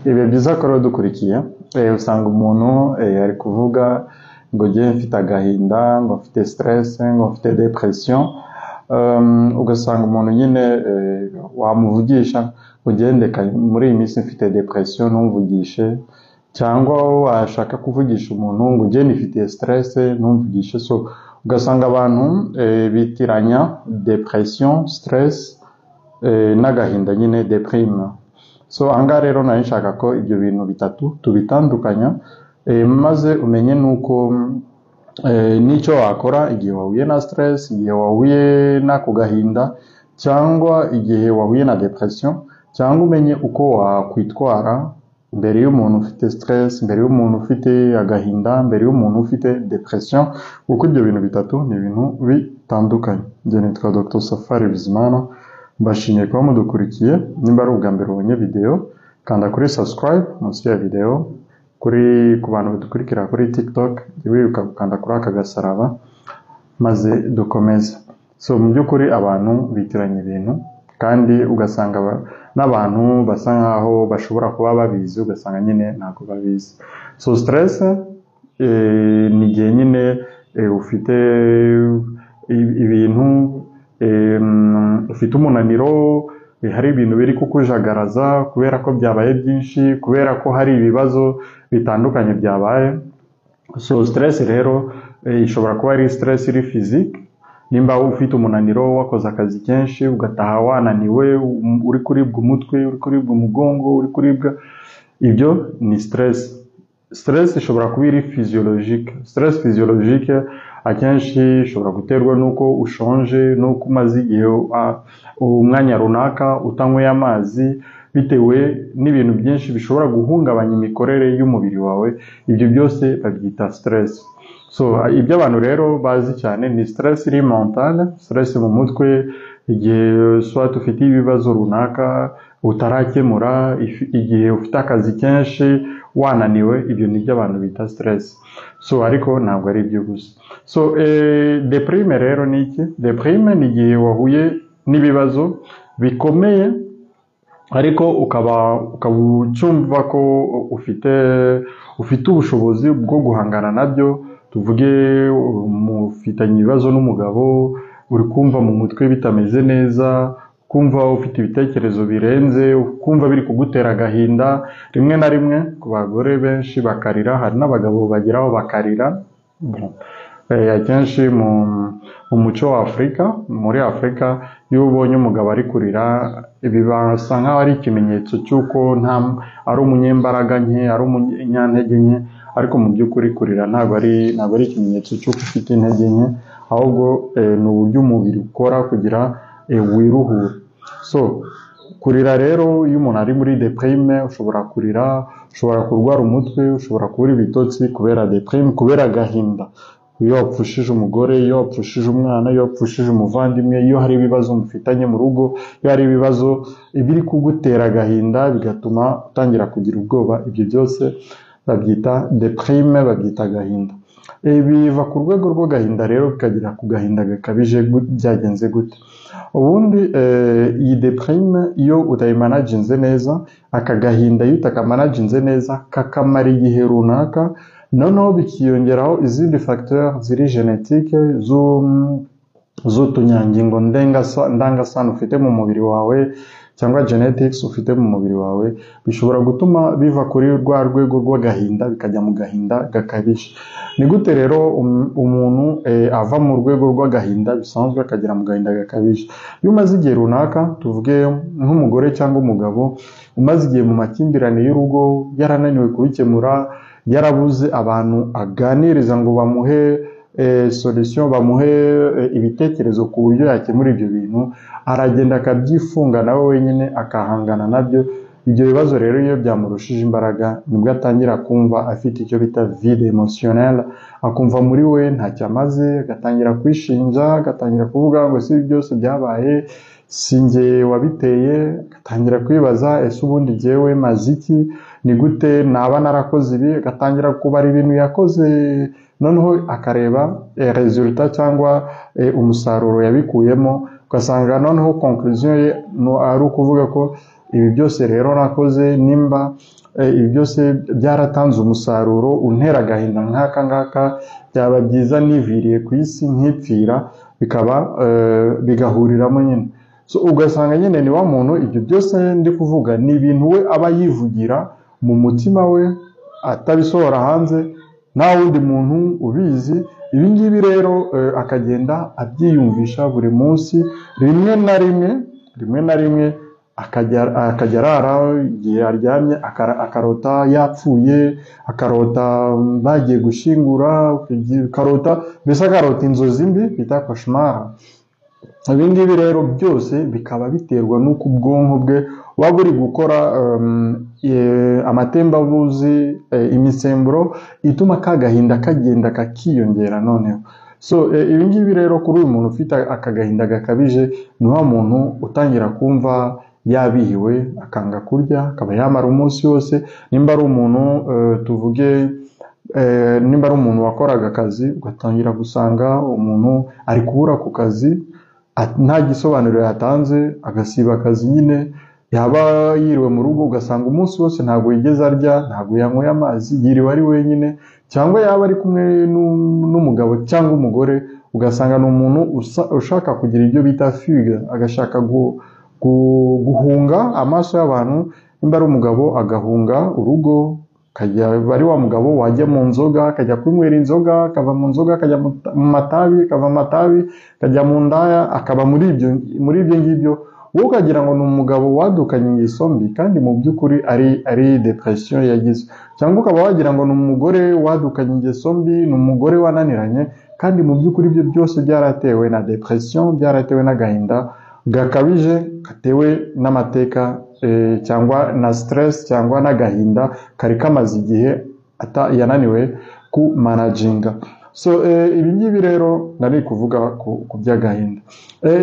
Ibi byiza ko rero dukurikiye usanga umuntu ari kuvuga ngo njye mfite agahinda, ngo mfite stress, ngo mfite depression. Ugasanga umuntu nyine wamuvugisha ugendeka muri iyi minsi mfite depression ntumvugishe, cyangwa washaka kuvugisha umuntu ngo njye nifite stress ntumvugishe. So ugasanga abantu bitiranya depression, stress n'agahinda nyine deprime. So ahangaha rero nari nshaka ko ibyo bintu bitatu tubitandukanya, maze umenye nuko n'icyo wakora igihe wahuye na stress, igihe wahuye n'ako gahinda, cyangwa igihe wahuye na depression, cyangwa umenye uko wakwitwara mbere y'umuntu ufite stress, mbere y'umuntu ufite agahinda, mbere y'umuntu ufite depression, kuko ibyo bintu bitatu ni ibintu bitandukanye. Njye nitwa Dr. Safari Bizimana, mbashimiye kuba mudukurikiye. Nimba ari ubwa mbere ubonye video, kanda kuri subscribe munsi ya video. Ku bantu badukurikira kuri TikTok, wibuka gukanda kuri aka gasaraba maze dukomeze. So mu by'ukuri abantu bitiranya ibintu, kandi ugasanga n'abantu basa nkaho bashobora kuba babizi, ugasanga nyine ntabwo babizi. So stress ni igihe nyine ufite ibintu, ufite umunaniro, hari ibintu biri kukujagaraza kubera ko byabaye byinshi, kubera ko hari ibibazo bitandukanye byabaye. So stress rero ishobora kuba ari stress iri physique. Nimba ufite umunaniro, wakoze akazi kenshi ugataha wananiwe, uri kuribwa umutwe, uri kuribwa umugongo, uri kuribwa, ibyo ni stress. Stress ishobora kuba iri physiologique. Stress physiologique akenshi ishobora guterwa nuko ushonje, nuko umaze igihe umwanya runaka utanyweye amazi, bitewe n'ibintu byinshi bishobora guhungabanya imikorere y'umubiri wawe. Ibyo byose babyita stress. So ibyo abantu rero bazi cyane ni stress iri mentale, stress mu mutwe, igihe soit ufite ibibazo runaka utarakemura, igihe ufite akazi kenshi wananiwe, ibyo ni byo abantu bita stress. So ariko ntabwo ari ibyo gusa. So deprime rero ni iki? Deprime ni igihe wahuye n'ibibazo bikomeye, ariko ukaba ucyumva ko ufite ubushobozi bwo guhangana nabyo. Tuvuge mufitanye ibibazo n'umugabo, uri kumva mu mutwe bitameze neza, kumva ufite ibitekerezo birenze, kumva biri kugutera agahinda. Rimwe na rimwe ku bagore benshi bakarira, hari n'abagabo bageraho bakarira. Akenshi mu muco wa Afurika, muri Afurika, iyo ubonye umugabo ari kurira, bibasa nkaho ari ikimenyetso cy'uko ari umunyembaraga nke, ari umunyantege nke. Ariko mu by'ukuri kurira ntabwo ari ikimenyetso cy'uko ufite intege nke, ahubwo ni uburyo umubiri ukora kugira wiruhure. So kurira rero, iyo umuntu ari muri deprime, ushobora kurira, ushobora kurwara umutwe, ushobora kubura ibitotsi kubera deprime, kubera agahinda. Iyo wapfushije umugore, iyo wapfushije umwana, iyo wapfushije umuvandimwe, iyo hari ibibazo mufitanye mu rugo, iyo hari ibibazo biri kugutera agahinda bigatuma utangira kugira ubwoba, ibyo byose babyita deprime, babyita agahinda. Biva ku rwego rw'agahinda rero bikagera ku gahinda gakabije. Byagenze gute? Ubundi iyi deprime iyo utayimanaginze neza, aka gahinda iyo utakamanaginze neza kakamara igihe runaka, noneho bikiyongeraho izindi facteur ziri genetique z'utunyangingo ndangasano ufite mu mubiri wawe, cyangwa genetics ufite mu mubiri wawe, bishobora gutuma biva kuri rwa rwego rw'agahinda bikajya mu gahinda gakabije. Ni gute rero umuntu ava mu rwego rw'agahinda bisanzwe akagera mu gahinda gakabije? Iyo umaze igihe runaka, tuvuge nk'umugore cyangwa umugabo, umaze igihe mu makimbirane y'urugo, yarananiwe kubikemura, yarabuze abantu aganiriza ngo bamuhe solution, bamuhe ibitekerezo ku buryo yakemura ibyo bintu, aragenda akabyifunga nawe wenyine akahangana nabyo. Ibyo bibazo rero iyo byamurushije imbaraga, nibwo atangira kumva afite icyo bita vide emotionnelle, akumva muri we ntacyo amaze, agatangira kwishinja, agatangira kuvuga ngo si byose byabaye, si njye wabiteye, agatangira kwibaza ese ubundi jyewe maze iki, ni gute naba narakoze ibi, agatangira kubara ibintu yakoze, noneho akareba resultat cyangwa umusaruro yabikuyemo, ugasanga noneho conclusion ye ari ukuvuga ko ibi byose rero nakoze nimba ibi byose byaratanze umusaruro untera agahinda nk'aka ngaka, byaba byiza niviriye ku isi nkipfira, bikaba bigahuriramo nyine. So ugasanga nyine ni wa muntu ibyo byose ndi kuvuga ni ibintu we aba yivugira mu mutima we atabisohora hanze, nta wundi muntu ubizi. Ibi ngibi rero akagenda abyiyumvisha buri munsi, rimwe na rimwe akajya arara igihe aryamye akarota yapfuye, akarota bagiye gushingura, mbese akarota inzozi mbi bita cauchemar. Ibi ngibi rero byose bikaba biterwa n'uko ubwonko bwe buba buri gukora amatembabuzi, imisemburo ituma ka gahinda kagenda kakiyongera noneho. So ibi ngibi rero kuri uyu muntu ufite aka gahinda gakabije, ni wa muntu utangira kumva yabihiwe, akanga kurya, akaba yamara umunsi wose. Nimba ari umuntu tuvuge nimba ari umuntu wakoraga akazi, ugatangira gusanga umuntu ari kubura ku kazi, nta gisobanuro yatanze, agasiba akazi nyine. Yaba yiriwe mu rugo ugasanga umunsi wose ntabwo yigeze arya, ntabwo yanyweye amazi, yiriwe ari wenyine. Cyangwa yaba ari kumwe n'umugabo cyangwa umugore, ugasanga ni umuntu ushaka kugira ibyo bita fugue, agashaka guhunga amaso y'abantu. Nimba ari umugabo agahunga urugo, ari wa mugabo wajya mu nzoga, akajya kwinywera inzoga, akava mu nzoga akajya mu matabi, akava mu matabi akajya mu ndaya, akaba muri ibyo ngibyo. Wowe ukagira ngo ni umugabo wadukanye ingeso mbi, kandi mu by'ukuri ari depression yagize. Cyangwa ukaba wagira ngo ni umugore wadukanye ingeso mbi, ni umugore wananiranye, kandi mu by'ukuri ibyo byose byaratewe na depression, byaratewe n'agahinda gakabije gatewe n'amateka cyangwa na stress cyangwa n'agahinda kari kamaze igihe yananiwe ku managinga. So ibi ngibi rero nari kuvuga ku by'agahinda.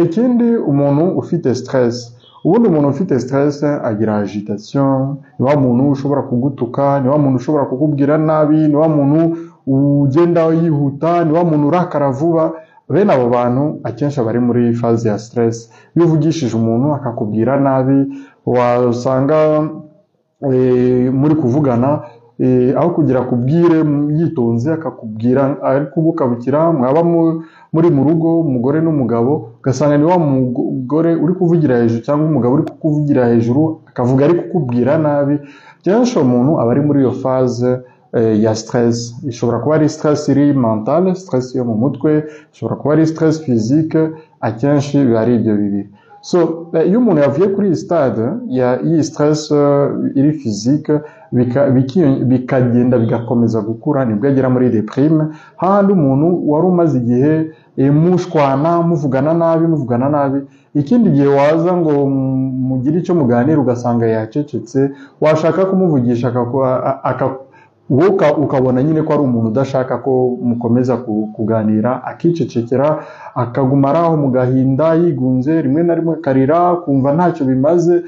Ikindi, umuntu ufite stress, ubundi umuntu ufite stress agira agitation, ni wa muntu ushobora kugutuka, ni wa muntu ushobora kukubwira nabi, ni wa muntu ugenda yihuta, ni wa muntu urakara vuba. Bene abo bantu akenshi bari muri faze ya stress. Iyo uvugishije umuntu akakubwira nabi, wasanga muri kuvugana, aho kugira kubwire yitonze akakubwira ari kugukabukira, mwaba muri mu rugo umugore n'umugabo, ugasanga ni wa mugore uri kuvugira hejuru cyangwa umugabo uri kukuvugira hejuru, akavuga ari kukubwira nabi. Kenshi umuntu aba ari muri iyo faze ya stress. Ishobora kuba ari stress iri mentale, stress yo mu mutwe, ishobora kuba ari stress physique, akenshi biba ari ibyo bibiri. So iyo umuntu yavuye kuri iyi stade iyi stress iri physique, bikagenda bigakomeza gukura, nibwo agera muri deprime. Hahandi umuntu wari umaze igihe mushwana, muvugana nabi, ikindi gihe waza ngo mugire icyo muganira ugasanga yacecetse, washaka kumuvugisha ukabona nyine ko ari umuntu udashaka ko mukomeza kuganira, akicecekera, akaguma ari aho mu gahinda yigunze, rimwe na rimwe akarira, akumva ntacyo bimaze,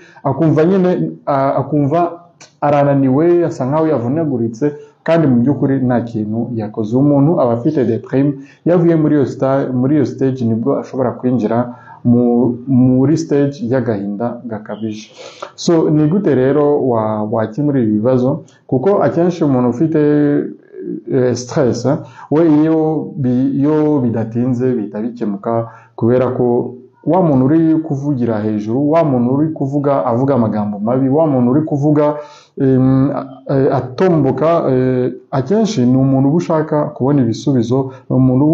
akumva arananiwe, asa nkaho yavunaguritse, kandi mu by'ukuri nta kintu yakoze. Umuntu aba afite deprime. Yavuye muri iyo stage nibwo ashobora kwinjira muri stage y'agahinda gakabije. So ni gute rero wakemura ibi bibazo? Kuko akenshi umuntu ufite stress we iyo bidatinze bihita bikemuka, kubera ko wa muntu uri kuvugira hejuru, wa muntu uri avuga amagambo mabi, wa muntu uri kuvuga atomboka, akenshi ni umuntu uba ushaka kubona ibisubizo, ni umuntu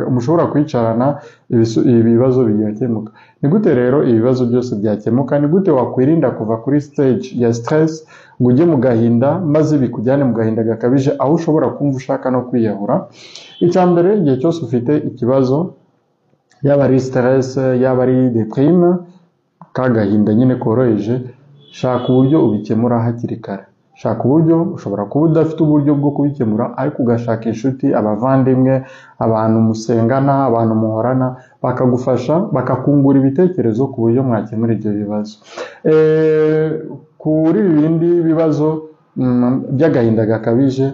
mushobora kwicarana ibibazo bigakemuka. Ni gute rero ibibazo byose byakemuka? Ni gute wakwirinda kuva kuri stage ya stress ngo ujye mu gahinda, maze bikujyane mu gahinda gakabije, aho ushobora kumva ushaka no kwiyahura? Icya mbere, igihe cyose ufite ikibazo, yaba ari stress, yaba ari deprime, ka gahinda nyine koroheje, shaka uburyo ubikemura hakiri kare. Shaka uburyo, ushobora kuba udafite uburyo bwo kubikemura, ariko ugashaka inshuti, abavandimwe, abantu musengana, abantu muhorana, bakagufasha, bakakungura ibitekerezo ku buryo mwakemura ibyo bibazo. Kuri ibindi bibazo by'agahinda gakabije,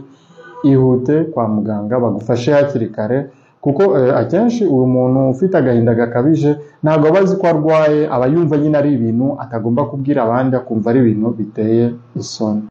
ihute kwa muganga bagufashe hakiri kare, kuko akenshi uyu muntu ufite agahinda gakabije ntabwo aba azi ko arwaye, aba yumva nyine ari ibintu atagomba kubwira abandi, akumva ari ibintu biteye isoni.